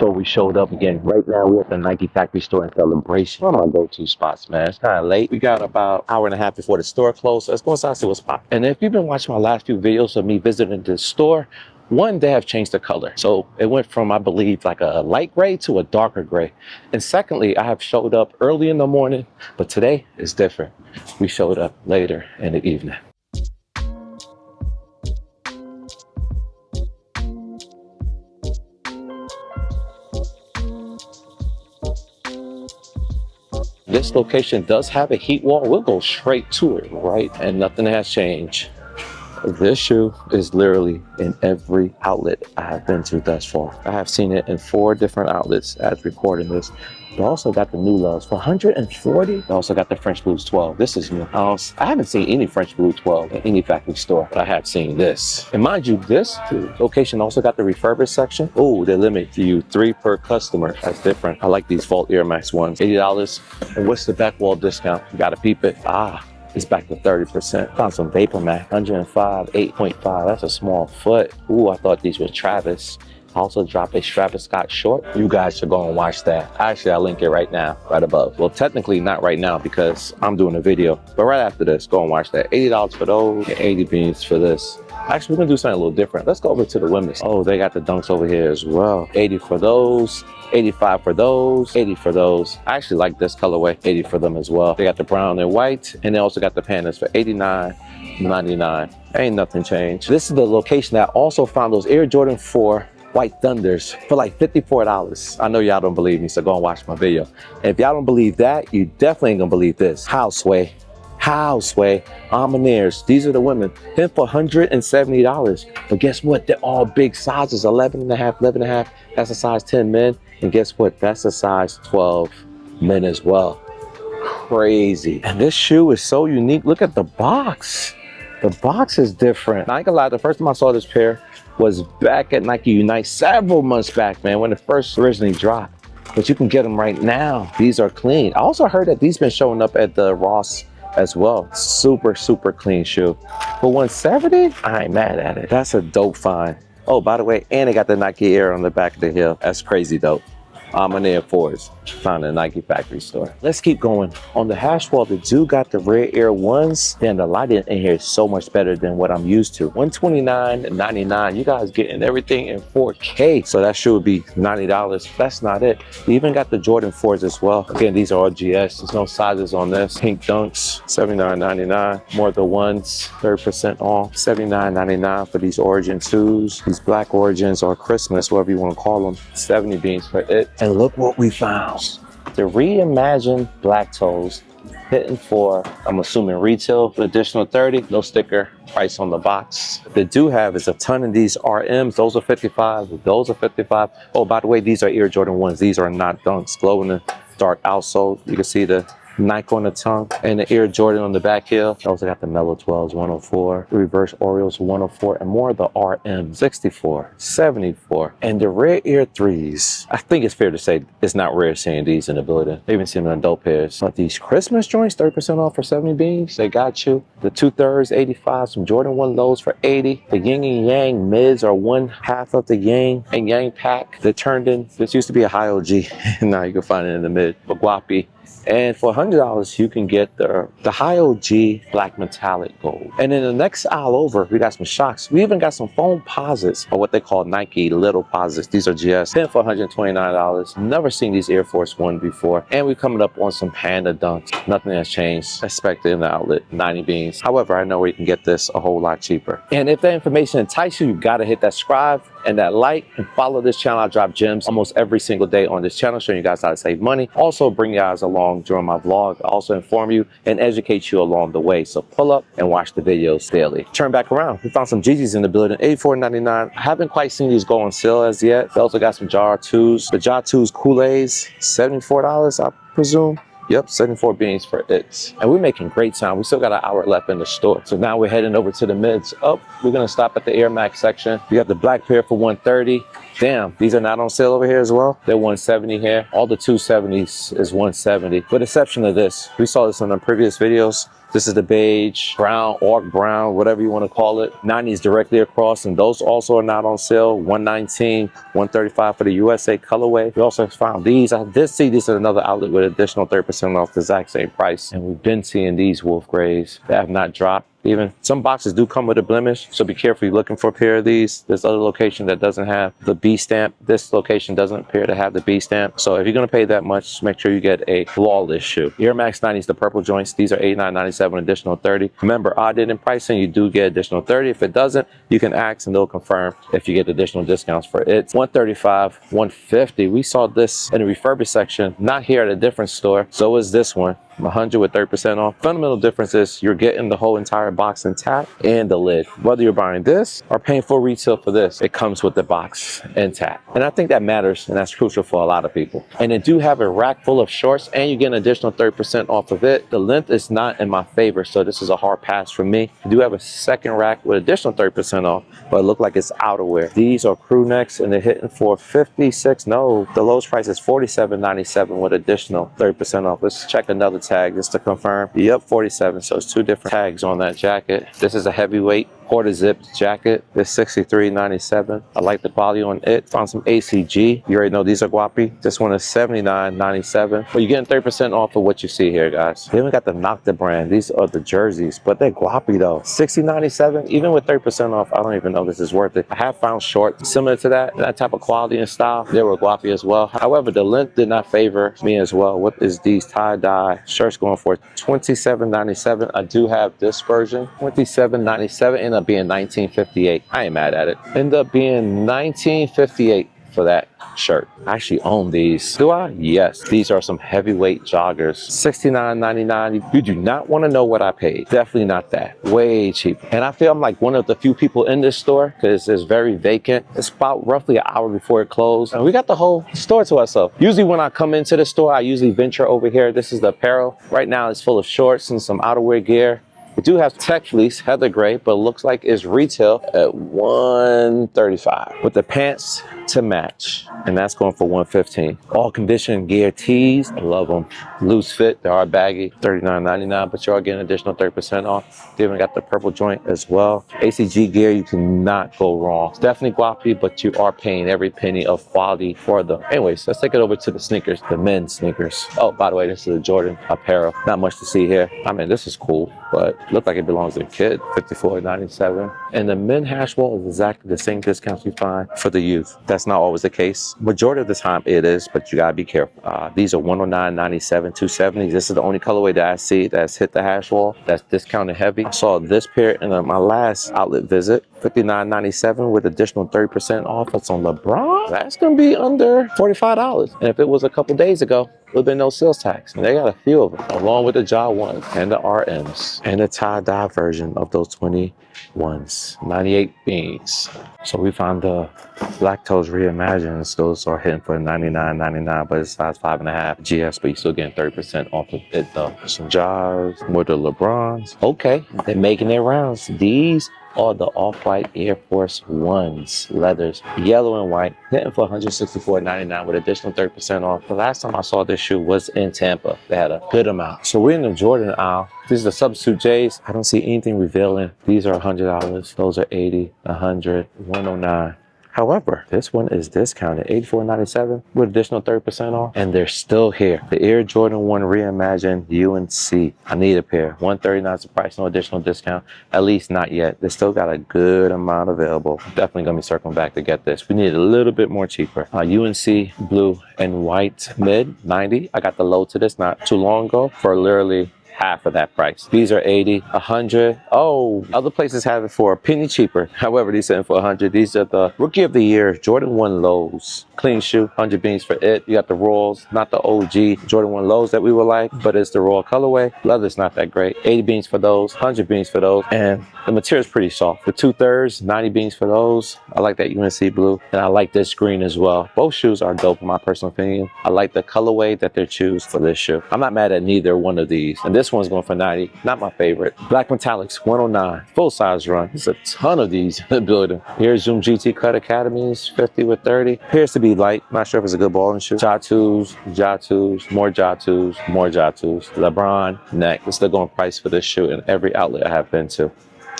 So we showed up again. Right now we're at the Nike factory store in Celebration. One of my go-to spots, man. It's kind of late. We got about an hour and a half before the store closed. So let's go inside and see what's popping. And if you've been watching my last few videos of me visiting the store, one, they have changed the color. So it went from, I believe, like a light gray to a darker gray. And secondly, I have showed up early in the morning, but today is different. We showed up later in the evening. This location does have a heat wall. We'll go straight to it, right? And nothing has changed. This shoe is literally in every outlet I have been to thus far. I have seen it in 4 different outlets as recording this. They also got the new lows for 140. They also got the French Blues 12. This is new. I haven't seen any French Blue 12 in any factory store, but I have seen this. And mind you, this location also got the refurbished section. Oh, they limit you 3 per customer. That's different. I like these Vault Air Max ones. $80. And what's the back wall discount? You gotta peep it. It's back to 30%. Found some Vapor Max, 105, 8.5. That's a small foot. Ooh, I thought these were Travis. Also dropped a Travis Scott short. You guys should go and watch that. Actually, I'll link it right now, right above. Well, technically not right now because I'm doing a video, but right after this, go and watch that. $80 for those, and 80 beans for this. Actually, we're gonna do something a little different. Let's go over to the women's. Oh, they got the dunks over here as well. 80 for those, 85 for those, 80 for those. I actually like this colorway, 80 for them as well. They got the brown and white, and they also got the pandas for $89.99. Ain't nothing changed. This is the location that also found those Air Jordan 4 White Thunders for like $54. I know y'all don't believe me, so go and watch my video. And if y'all don't believe that, you definitely ain't gonna believe this. Houseway, A Ma Manieres. These are the women. Him for $170. But guess what? They're all big sizes, 11.5. That's a size 10 men. And guess what? That's a size 12 men as well. Crazy. And this shoe is so unique. Look at the box. The box is different. I ain't gonna lie, the first time I saw this pair was back at Nike Unite several months back, man, when it first originally dropped. But you can get them right now. These are clean. I also heard that these been showing up at the Ross as well. Super, super clean shoe. For 170, I ain't mad at it. That's a dope find. Oh, by the way, and they got the Nike Air on the back of the heel. That's crazy dope. A Ma Maniére 4s found in the Nike factory store. Let's keep going. On the hash wall, the dude got the Red Air 1s. Then the lighting in here is so much better than what I'm used to. $129.99. You guys getting everything in 4K. So that shoe would be $90. That's not it. We even got the Jordan 4s as well. Again, these are all GS. There's no sizes on this. Pink dunks, $79.99. More of the ones, 30% off. $79.99 for these Origin 2s. These black Origins or Christmas, whatever you want to call them. 70 beans for it. And look what we found. The Reimagined black toes hitting for, I'm assuming retail, for additional 30, no sticker price on the box. What they do have is a ton of these RMs. Those are 55, those are 55. Oh, by the way, these are Air Jordan 1s. These are not dunks. Glow in the dark outsole. You can see the Nike on the tongue and the Air Jordan on the back heel. Also got the Mellow 12s, 104, the Reverse Orioles, 104, and more of the RM, 64, 74, and the Red Air 3s. I think it's fair to say it's not rare seeing these in the building. They even seen them in adult pairs. But these Christmas joints, 30% off for 70 beans. They got you. The 2/3, 85, some Jordan 1 lows for 80. The Yin and Yang mids are 1/2 of the Yang and Yang pack that turned in. This used to be a high OG, and now you can find it in the mid. But Guapi. And for $100, you can get the high OG black metallic gold. And in the next aisle over, we got some shocks. We even got some foam posits, or what they call Nike little posits. These are GS. 10 for $129. Never seen these Air Force One before. And we're coming up on some Panda dunks. Nothing has changed. Expected in the outlet, 90 beans. However, I know where you can get this a whole lot cheaper. And if that information entices you, you gotta hit that subscribe and that like and follow this channel. I drop gems almost every single day on this channel, showing you guys how to save money. Also bring you guys along during my vlog. I also inform you and educate you along the way. So pull up and watch the videos daily. Turn back around. We found some GGs in the building, $84.99. I haven't quite seen these go on sale as yet. We also got some Jar 2s. The Jar 2s Kool-Aids, $74, I presume. Yep, 74 beans for it. And we're making great time. We still got an hour left in the store. So now we're heading over to the mids. Oh, we're gonna stop at the Air Max section. We got the black pair for 130. Damn, these are not on sale over here as well. They're 170 here. All the 270s is 170. With exception of this, we saw this in the previous videos. This is the beige, brown, orc brown, whatever you want to call it. 90s directly across, and those also are not on sale. 119, 135 for the USA colorway. We also found these. I did see these at another outlet with additional 30% off the exact same price. And we've been seeing these wolf grays that have not dropped. Even some boxes do come with a blemish, so be careful you're looking for a pair of these. There's other location that doesn't have the B stamp. This location doesn't appear to have the B stamp. So if you're going to pay that much, make sure you get a flawless shoe. Air Max 90s, the purple joints, these are $89.97, additional 30. Remember, odded in pricing, you do get additional 30. If it doesn't, you can ask and they'll confirm if you get additional discounts for it. 135, 150. We saw this in the refurbished section, not here at a different store. So is this one. 100 with 30% off. Fundamental difference is you're getting the whole entire box intact and the lid. Whether you're buying this or paying full retail for this, it comes with the box intact. And I think that matters, and that's crucial for a lot of people. And they do have a rack full of shorts, and you get an additional 30% off of it. The length is not in my favor, so this is a hard pass for me. You do have a second rack with additional 30% off, but it looked like it's outerwear. These are crew necks, and they're hitting for 56. No, the lowest price is $47.97 with additional 30% off. Let's check another tag just to confirm. Yep, 47. So it's two different tags on that jacket. This is a heavyweight quarter zipped jacket. It's $63.97. I like the quality on it. Found some ACG. You already know these are guapi. This one is $79.97. But you're getting 30% off of what you see here, guys. They even got the Nocta brand. These are the jerseys, but they're guapi though. $60.97. Even with 30% off, I don't even know this is worth it. I have found shorts similar to that type of quality and style. They were guapi as well. However, the length did not favor me as well. What is these tie-dye shirts going for? $27.97. I do have this version. $27.97 ended up being $19.58. I ain't mad at it. Ended up being $19.58 for that shirt. I actually own these. Do I? Yes. These are some heavyweight joggers. $69.99. You do not want to know what I paid. Definitely not that. Way cheaper. And I feel I'm like one of the few people in this store because it's very vacant. It's about roughly an hour before it closed. And we got the whole store to ourselves. Usually when I come into the store, I usually venture over here. This is the apparel. Right now it's full of shorts and some outerwear gear. We do have tech fleece, heather gray, but it looks like it's retail at $135 with the pants to match, and that's going for $115. All conditioned gear tees, I love them. Loose fit, they are baggy, $39.99, but you are getting additional 30% off. They even got the purple joint as well. ACG gear, you cannot go wrong. It's definitely guapi, but you are paying every penny of quality for them. Anyways, let's take it over to the sneakers, the men's sneakers. Oh, by the way, this is a Jordan Apparel. Not much to see here. I mean, this is cool, but look like it belongs to a kid. $54.97. And the men hash wall is exactly the same discounts you find for the youth. That's not always the case. Majority of the time it is, but you gotta be careful. These are $109.97, $270. This is the only colorway that I see that's hit the hash wall. That's discounted heavy. I saw this pair in my last outlet visit. $59.97 with additional 30% off. It's on LeBron. That's gonna be under $45. And if it was a couple days ago, it would have been no sales tax. And they got a few of them, along with the Jaw 1s and the RMs and the tie-dye version of those 21s. 98 beans. So we found the Lactose Reimagined. Those are hitting for $99.99, but it's size 5.5 GS, but you're still getting 30% off of it though. Some Jaws, more the LeBrons. Okay, they're making their rounds. These are the off-white Air Force Ones, leathers, yellow and white, hitting for $164.99 with additional 30% off. The last time I saw this shoe was in Tampa. They had a good amount. So we're in the Jordan aisle. These are the substitute J's. I don't see anything revealing. These are $100. Those are $80, $100, $109. However, this one is discounted, $84.97 with additional 30% off, and they're still here. The Air Jordan 1 Reimagined UNC. I need a pair. $139 is the price, no additional discount. At least not yet. They still got a good amount available. Definitely gonna be circling back to get this. We need a little bit more cheaper. UNC blue and white mid, 90. I got the low to this not too long ago for literally half of that price. These are 80, 100. Oh, other places have it for a penny cheaper. However, these are for 100. These are the Rookie of the Year Jordan 1 lows. Clean shoe, 100 beans for it. You got the Royals, not the OG Jordan 1 lows that we would like, but it's the Royal colorway. Leather's not that great. 80 beans for those, 100 beans for those, and the material is pretty soft. The 2/3, 90 beans for those. I like that UNC blue, and I like this green as well. Both shoes are dope in my personal opinion. I like the colorway that they choose for this shoe. I'm not mad at neither one of these. And this This one's going for 90. Not my favorite. Black Metallics 109. Full size run. There's a ton of these in the building. Here's Zoom GT Cut Academies 50 with 30. Appears to be light. Not sure if it's a good ball and shoe. Jatus, more Jatus, more Jatus. LeBron neck. This is the going price for this shoe in every outlet I have been to.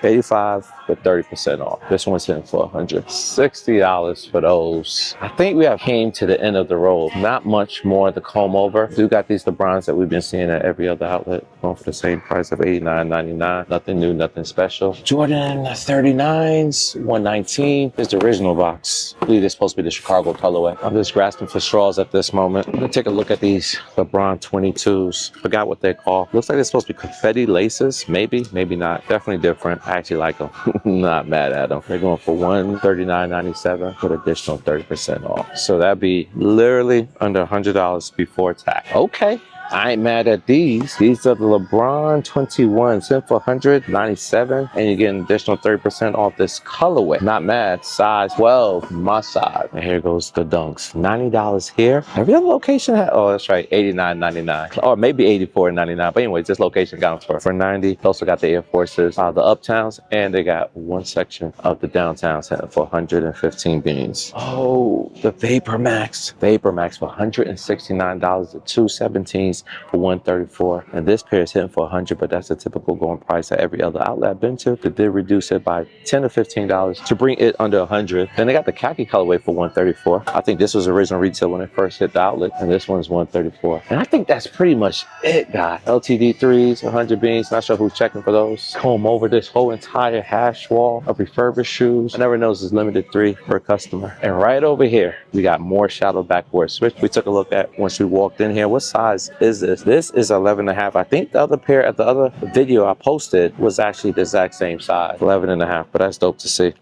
85 with 30% off. This one's hitting for $160 for those. I think we have came to the end of the road. Not much more to comb over. Do got these LeBrons that we've been seeing at every other outlet, going for the same price of $89.99. Nothing new, nothing special. Jordan 39s, 119 is the original box. I believe it's supposed to be the Chicago colorway. I'm just grasping for straws at this moment. I'm gonna take a look at these LeBron 22s. Forgot what they're called. Looks like they're supposed to be confetti laces. Maybe, maybe not. Definitely different. I actually like them. Not mad at them. They're going for $139.97 with additional 30% off. So that'd be literally under $100 before tax. Okay. I ain't mad at these. These are the LeBron 21s, in for $197, and you get an additional 30% off this colorway. Not mad. Size 12, my size. And here goes the dunks. $90 here. Every other location had, oh, that's right, $89.99, or maybe $84.99. But anyways, this location got them for $90. Also got the Air Forces, the uptowns, and they got one section of the downtowns for 115 beans. Oh, the Vapor Max for $169. The 217s for $134, and this pair is hitting for $100, but that's the typical going price at every other outlet I've been to. They did reduce it by $10 to $15 to bring it under $100. Then they got the khaki colorway for $134. I think this was original retail when it first hit the outlet, and this one's $134. And I think that's pretty much it, guys. LTD 3s, 100 beans. Not sure who's checking for those. Comb over this whole entire hash wall of refurbished shoes. I never know it's limited 3 per customer. And right over here, we got more Shattered Backboard switch. We took a look at once we walked in here. What size is this? This is 11.5. I think the other pair at the other video I posted was actually the exact same size, 11.5, but that's dope to see.